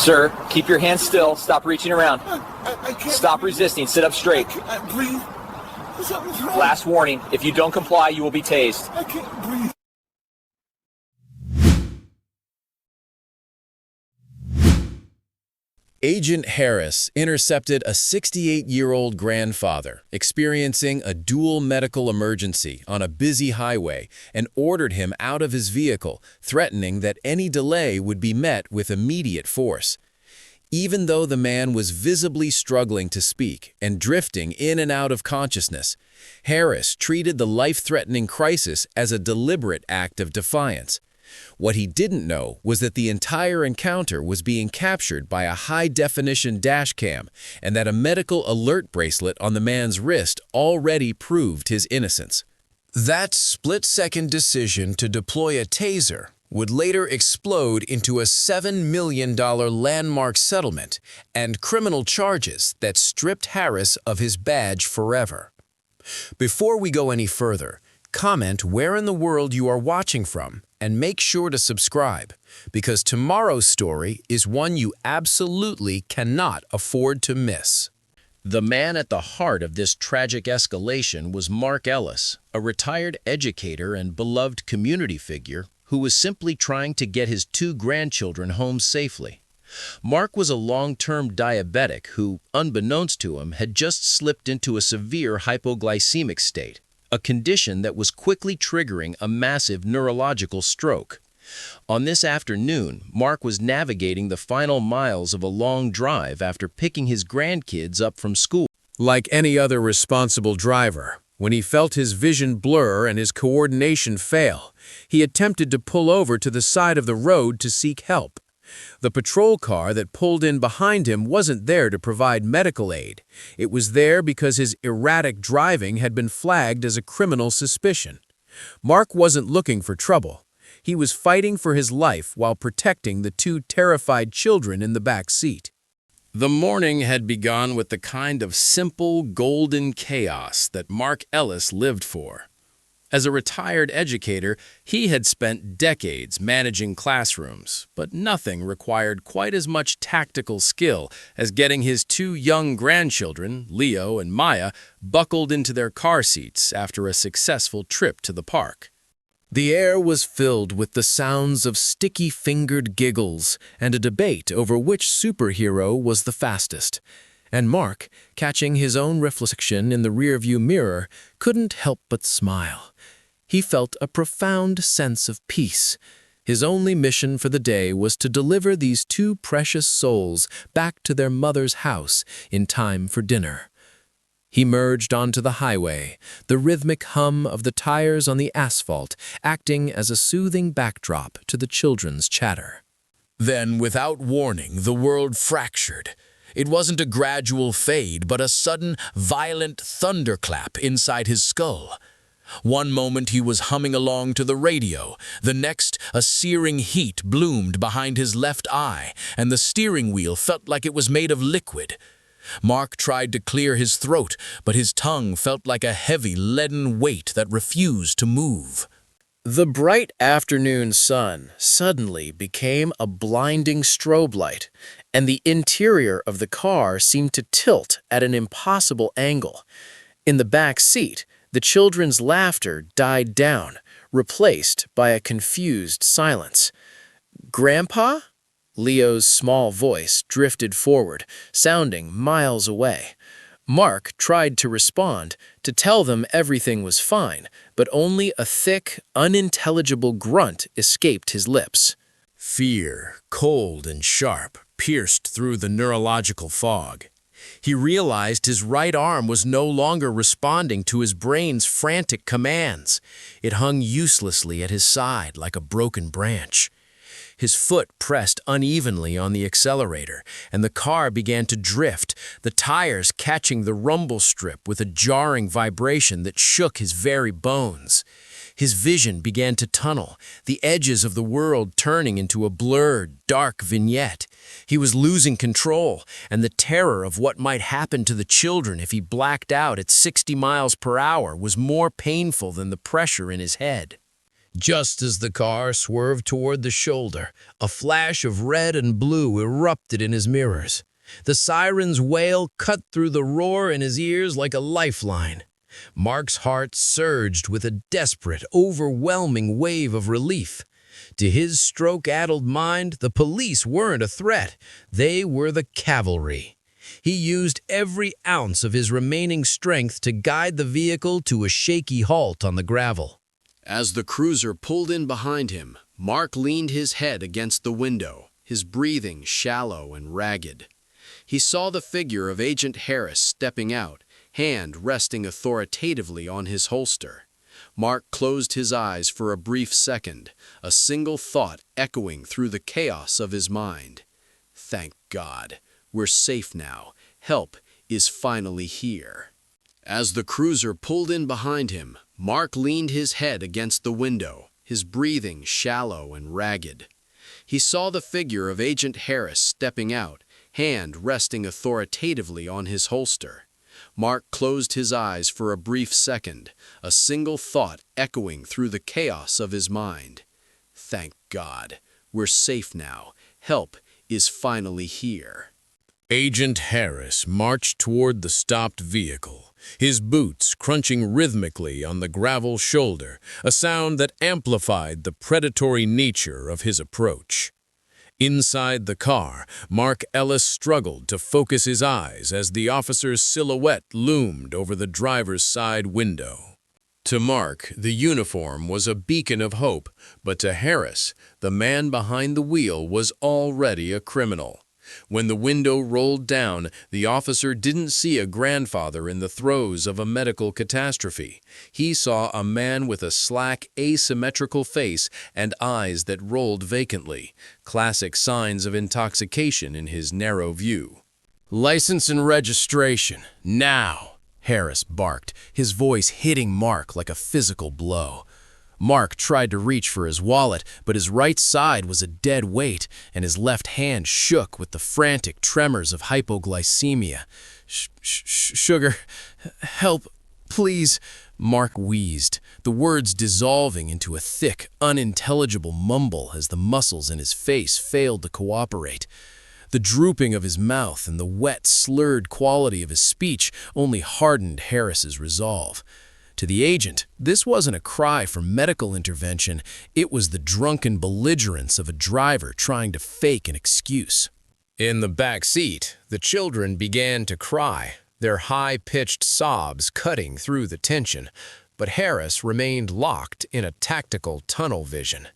Sir, keep your hands still. Stop reaching around. I can't. Stop resisting. Sit up straight. I can't breathe. Something's wrong. Last warning. If you don't comply, you will be tased. I can't breathe. Agent Harris intercepted a 68-year-old grandfather experiencing a dual medical emergency on a busy highway and ordered him out of his vehicle, threatening that any delay would be met with immediate force. Even though the man was visibly struggling to speak and drifting in and out of consciousness, Harris treated the life-threatening crisis as a deliberate act of defiance. What he didn't know was that the entire encounter was being captured by a high-definition dash cam and that a medical alert bracelet on the man's wrist already proved his innocence. That split-second decision to deploy a taser would later explode into a $7 million landmark settlement and criminal charges that stripped Harris of his badge forever. Before we go any further, comment where in the world you are watching from and make sure to subscribe, because tomorrow's story is one you absolutely cannot afford to miss. The man at the heart of this tragic escalation was Mark Ellis, a retired educator and beloved community figure who was simply trying to get his 2 grandchildren home safely. Mark was a long-term diabetic who, unbeknownst to him, had just slipped into a severe hypoglycemic state, a condition that was quickly triggering a massive neurological stroke. On this afternoon, Mark was navigating the final miles of a long drive after picking his grandkids up from school. Like any other responsible driver, when he felt his vision blur and his coordination fail, he attempted to pull over to the side of the road to seek help. The patrol car that pulled in behind him wasn't there to provide medical aid. It was there because his erratic driving had been flagged as a criminal suspicion. Mark wasn't looking for trouble. He was fighting for his life while protecting the 2 terrified children in the back seat. The morning had begun with the kind of simple, golden chaos that Mark Ellis lived for. As a retired educator, he had spent decades managing classrooms, but nothing required quite as much tactical skill as getting his 2 young grandchildren, Leo and Maya, buckled into their car seats after a successful trip to the park. The air was filled with the sounds of sticky-fingered giggles and a debate over which superhero was the fastest. And Mark, catching his own reflection in the rearview mirror, couldn't help but smile. He felt a profound sense of peace. His only mission for the day was to deliver these 2 precious souls back to their mother's house in time for dinner. He merged onto the highway, the rhythmic hum of the tires on the asphalt acting as a soothing backdrop to the children's chatter. Then, without warning, the world fractured. It wasn't a gradual fade, but a sudden, violent thunderclap inside his skull. One moment he was humming along to the radio, the next a searing heat bloomed behind his left eye, and the steering wheel felt like it was made of liquid. Mark tried to clear his throat, but his tongue felt like a heavy, leaden weight that refused to move. The bright afternoon sun suddenly became a blinding strobe light, and the interior of the car seemed to tilt at an impossible angle. In the back seat, the children's laughter died down, replaced by a confused silence. "Grandpa?" Leo's small voice drifted forward, sounding miles away. Mark tried to respond, to tell them everything was fine, but only a thick, unintelligible grunt escaped his lips. Fear, cold and sharp, pierced through the neurological fog. He realized his right arm was no longer responding to his brain's frantic commands. It hung uselessly at his side like a broken branch. His foot pressed unevenly on the accelerator, and the car began to drift, the tires catching the rumble strip with a jarring vibration that shook his very bones. His vision began to tunnel, the edges of the world turning into a blurred, dark vignette. He was losing control, and the terror of what might happen to the children if he blacked out at 60 miles per hour was more painful than the pressure in his head. Just as the car swerved toward the shoulder, a flash of red and blue erupted in his mirrors. The siren's wail cut through the roar in his ears like a lifeline. Mark's heart surged with a desperate, overwhelming wave of relief. To his stroke-addled mind, the police weren't a threat. They were the cavalry. He used every ounce of his remaining strength to guide the vehicle to a shaky halt on the gravel. As the cruiser pulled in behind him, Mark leaned his head against the window, his breathing shallow and ragged. He saw the figure of Agent Harris stepping out, hand resting authoritatively on his holster. Mark closed his eyes for a brief second, a single thought echoing through the chaos of his mind. Thank God, we're safe now. Help is finally here. As the cruiser pulled in behind him, Mark leaned his head against the window, his breathing shallow and ragged. He saw the figure of Agent Harris stepping out, hand resting authoritatively on his holster. Mark closed his eyes for a brief second, a single thought echoing through the chaos of his mind. Thank God, we're safe now. Help is finally here. Agent Harris marched toward the stopped vehicle, his boots crunching rhythmically on the gravel shoulder, a sound that amplified the predatory nature of his approach. Inside the car, Mark Ellis struggled to focus his eyes as the officer's silhouette loomed over the driver's side window. To Mark, the uniform was a beacon of hope, but to Harris, the man behind the wheel was already a criminal. When the window rolled down, the officer didn't see a grandfather in the throes of a medical catastrophe. He saw a man with a slack, asymmetrical face and eyes that rolled vacantly, classic signs of intoxication in his narrow view. "License and registration, now!" Harris barked, his voice hitting Mark like a physical blow. Mark tried to reach for his wallet, but his right side was a dead weight, and his left hand shook with the frantic tremors of hypoglycemia. Sugar, help, please," Mark wheezed, the words dissolving into a thick, unintelligible mumble as the muscles in his face failed to cooperate. The drooping of his mouth and the wet, slurred quality of his speech only hardened Harris's resolve. To the agent, this wasn't a cry for medical intervention, it was the drunken belligerence of a driver trying to fake an excuse. In the back seat, the children began to cry, their high-pitched sobs cutting through the tension, but Harris remained locked in a tactical tunnel vision.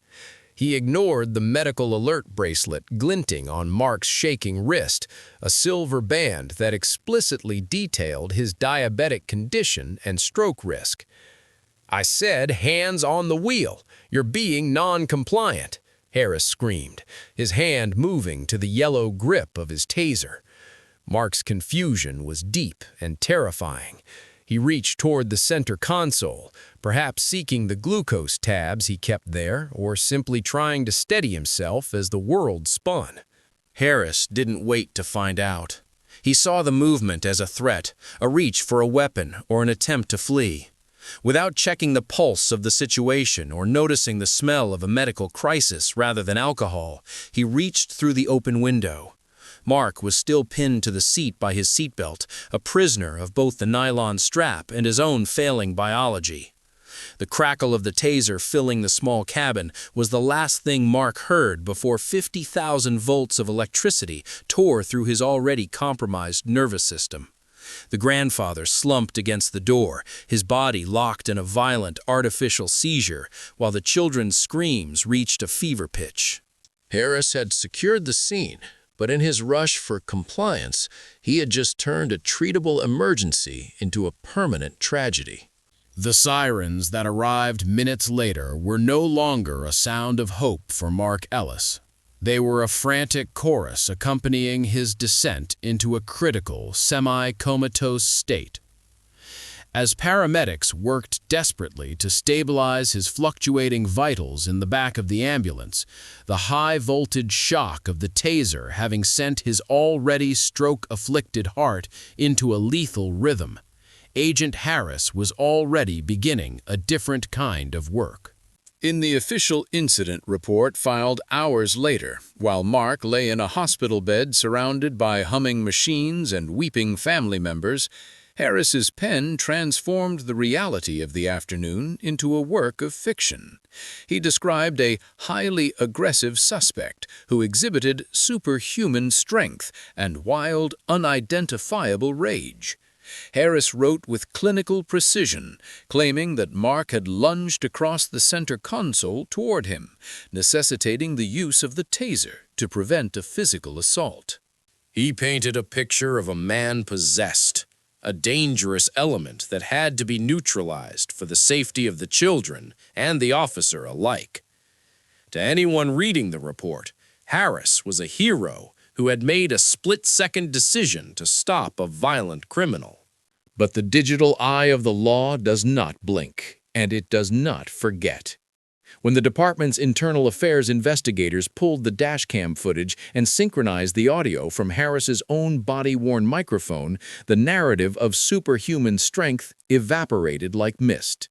He ignored the medical alert bracelet glinting on Mark's shaking wrist, a silver band that explicitly detailed his diabetic condition and stroke risk. "I said hands on the wheel. You're being non-compliant," Harris screamed, his hand moving to the yellow grip of his taser. Mark's confusion was deep and terrifying. He reached toward the center console, perhaps seeking the glucose tabs he kept there, or simply trying to steady himself as the world spun. Harris didn't wait to find out. He saw the movement as a threat, a reach for a weapon, or an attempt to flee. Without checking the pulse of the situation or noticing the smell of a medical crisis rather than alcohol, he reached through the open window. Mark was still pinned to the seat by his seatbelt, a prisoner of both the nylon strap and his own failing biology. The crackle of the taser filling the small cabin was the last thing Mark heard before 50,000 volts of electricity tore through his already compromised nervous system. The grandfather slumped against the door, his body locked in a violent, artificial seizure, while the children's screams reached a fever pitch. Harris had secured the scene, but in his rush for compliance, he had just turned a treatable emergency into a permanent tragedy. The sirens that arrived minutes later were no longer a sound of hope for Mark Ellis. They were a frantic chorus accompanying his descent into a critical, semi-comatose state. As paramedics worked desperately to stabilize his fluctuating vitals in the back of the ambulance, the high-voltage shock of the taser having sent his already stroke-afflicted heart into a lethal rhythm, Agent Harris was already beginning a different kind of work. In the official incident report filed hours later, while Mark lay in a hospital bed surrounded by humming machines and weeping family members, Harris's pen transformed the reality of the afternoon into a work of fiction. He described a highly aggressive suspect who exhibited superhuman strength and wild, unidentifiable rage. Harris wrote with clinical precision, claiming that Mark had lunged across the center console toward him, necessitating the use of the taser to prevent a physical assault. He painted a picture of a man possessed, a dangerous element that had to be neutralized for the safety of the children and the officer alike. To anyone reading the report, Harris was a hero who had made a split-second decision to stop a violent criminal. But the digital eye of the law does not blink, and it does not forget. When the department's internal affairs investigators pulled the dashcam footage and synchronized the audio from Harris's own body-worn microphone, the narrative of superhuman strength evaporated like mist.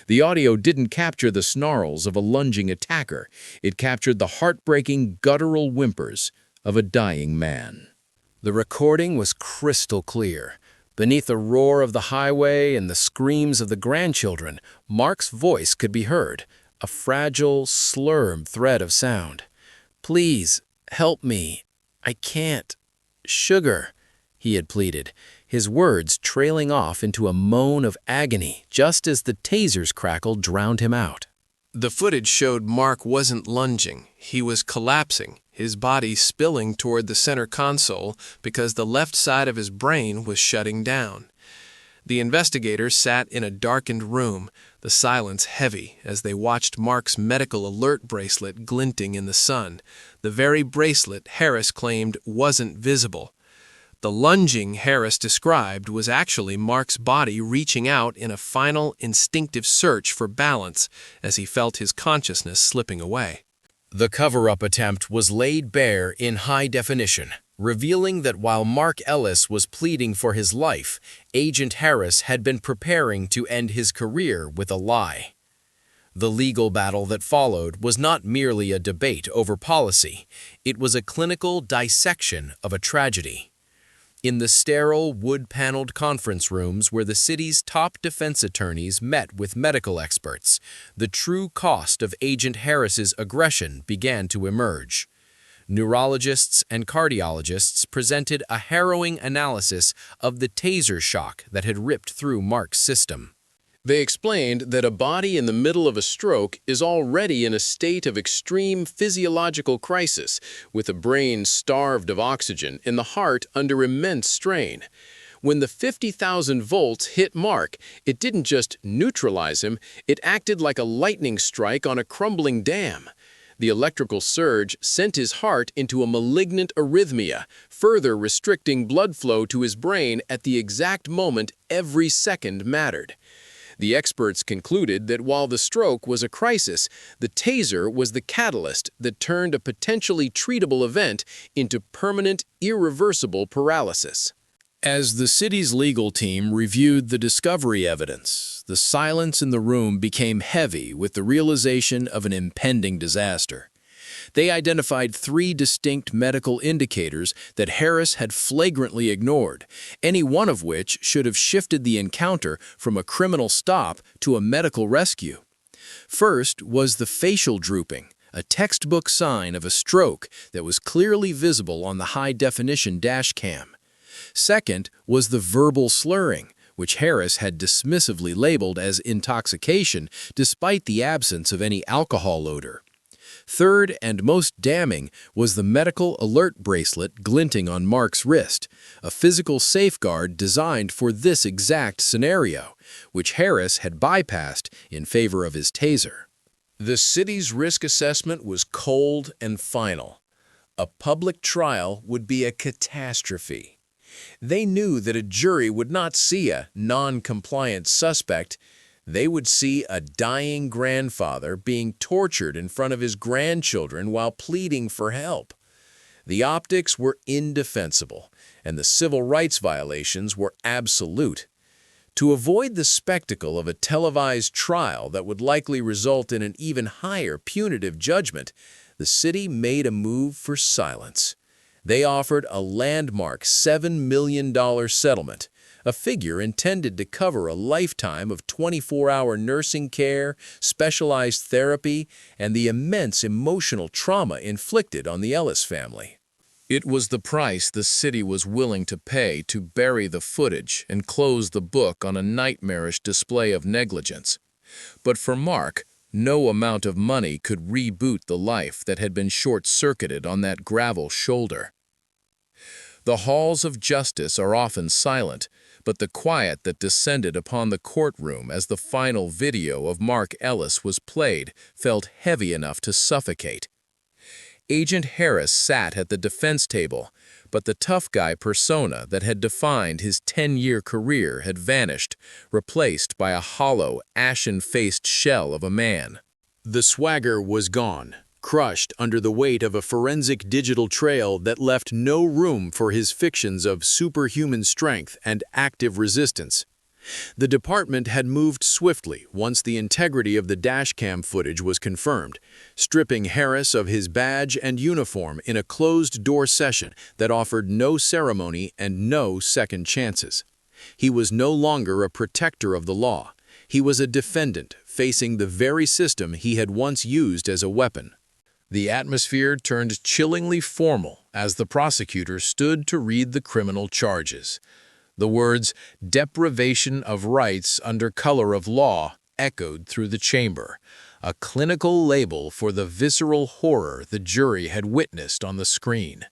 The audio didn't capture the snarls of a lunging attacker. It captured the heartbreaking, guttural whimpers of a dying man. The recording was crystal clear. Beneath the roar of the highway and the screams of the grandchildren, Mark's voice could be heard, a fragile, slurred thread of sound. "Please, help me. I can't. Sugar," he had pleaded, his words trailing off into a moan of agony just as the taser's crackle drowned him out. The footage showed Mark wasn't lunging. He was collapsing, his body spilling toward the center console because the left side of his brain was shutting down. The investigators sat in a darkened room, the silence heavy as they watched Mark's medical alert bracelet glinting in the sun, the very bracelet Harris claimed wasn't visible. The lunging Harris described was actually Mark's body reaching out in a final instinctive search for balance as he felt his consciousness slipping away. The cover-up attempt was laid bare in high definition, revealing that while Mark Ellis was pleading for his life, Agent Harris had been preparing to end his career with a lie. The legal battle that followed was not merely a debate over policy. It was a clinical dissection of a tragedy. In the sterile, wood-paneled conference rooms where the city's top defense attorneys met with medical experts, the true cost of Agent Harris's aggression began to emerge. Neurologists and cardiologists presented a harrowing analysis of the taser shock that had ripped through Mark's system. They explained that a body in the middle of a stroke is already in a state of extreme physiological crisis, with a brain starved of oxygen and the heart under immense strain. When the 50,000 volts hit Mark, it didn't just neutralize him, it acted like a lightning strike on a crumbling dam. The electrical surge sent his heart into a malignant arrhythmia, further restricting blood flow to his brain at the exact moment every second mattered. The experts concluded that while the stroke was a crisis, the taser was the catalyst that turned a potentially treatable event into permanent, irreversible paralysis. As the city's legal team reviewed the discovery evidence, the silence in the room became heavy with the realization of an impending disaster. They identified 3 distinct medical indicators that Harris had flagrantly ignored, any one of which should have shifted the encounter from a criminal stop to a medical rescue. First was the facial drooping, a textbook sign of a stroke that was clearly visible on the high-definition dash cam. Second was the verbal slurring, which Harris had dismissively labeled as intoxication despite the absence of any alcohol odor. Third and most damning was the medical alert bracelet glinting on Mark's wrist, a physical safeguard designed for this exact scenario, which Harris had bypassed in favor of his taser. The city's risk assessment was cold and final. A public trial would be a catastrophe. They knew that a jury would not see a non-compliant suspect. They would see a dying grandfather being tortured in front of his grandchildren while pleading for help. The optics were indefensible, and the civil rights violations were absolute. To avoid the spectacle of a televised trial that would likely result in an even higher punitive judgment, the city made a move for silence. They offered a landmark $7 million settlement, a figure intended to cover a lifetime of 24-hour nursing care, specialized therapy, and the immense emotional trauma inflicted on the Ellis family. It was the price the city was willing to pay to bury the footage and close the book on a nightmarish display of negligence. But for Mark, no amount of money could reboot the life that had been short-circuited on that gravel shoulder. The halls of justice are often silent, but the quiet that descended upon the courtroom as the final video of Mark Ellis was played felt heavy enough to suffocate. Agent Harris sat at the defense table, but the tough guy persona that had defined his 10-year career had vanished, replaced by a hollow, ashen-faced shell of a man. The swagger was gone, crushed under the weight of a forensic digital trail that left no room for his fictions of superhuman strength and active resistance. The department had moved swiftly once the integrity of the dashcam footage was confirmed, stripping Harris of his badge and uniform in a closed-door session that offered no ceremony and no second chances. He was no longer a protector of the law. He was a defendant facing the very system he had once used as a weapon. The atmosphere turned chillingly formal as the prosecutor stood to read the criminal charges. The words, "deprivation of rights under color of law," echoed through the chamber, a clinical label for the visceral horror the jury had witnessed on the screen.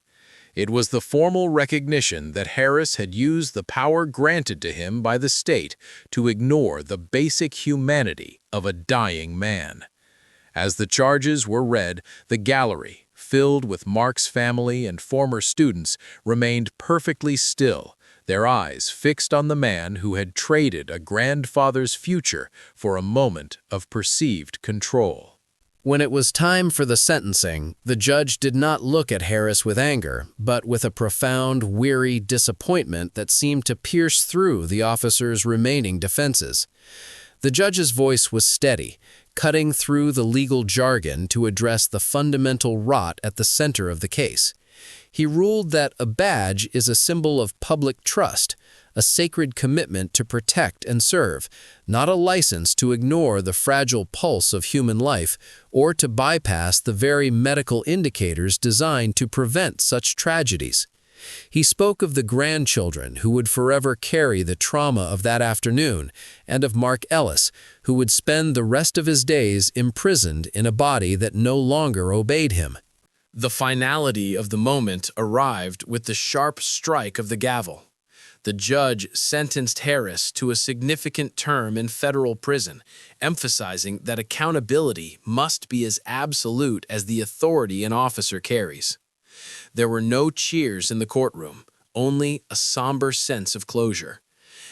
It was the formal recognition that Harris had used the power granted to him by the state to ignore the basic humanity of a dying man. As the charges were read, the gallery, filled with Mark's family and former students, remained perfectly still, their eyes fixed on the man who had traded a grandfather's future for a moment of perceived control. When it was time for the sentencing, the judge did not look at Harris with anger, but with a profound, weary disappointment that seemed to pierce through the officer's remaining defenses. The judge's voice was steady, cutting through the legal jargon to address the fundamental rot at the center of the case. He ruled that a badge is a symbol of public trust, a sacred commitment to protect and serve, not a license to ignore the fragile pulse of human life or to bypass the very medical indicators designed to prevent such tragedies. He spoke of the grandchildren who would forever carry the trauma of that afternoon, and of Mark Ellis, who would spend the rest of his days imprisoned in a body that no longer obeyed him. The finality of the moment arrived with the sharp strike of the gavel. The judge sentenced Harris to a significant term in federal prison, emphasizing that accountability must be as absolute as the authority an officer carries. There were no cheers in the courtroom, only a somber sense of closure.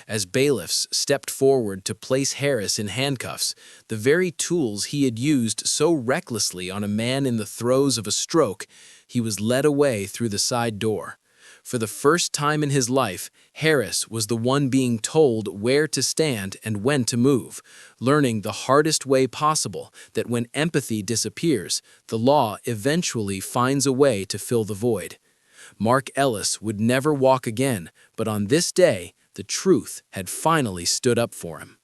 As bailiffs stepped forward to place Harris in handcuffs, the very tools he had used so recklessly on a man in the throes of a stroke, he was led away through the side door. For the first time in his life, Harris was the one being told where to stand and when to move, learning the hardest way possible that when empathy disappears, the law eventually finds a way to fill the void. Mark Ellis would never walk again, but on this day, the truth had finally stood up for him.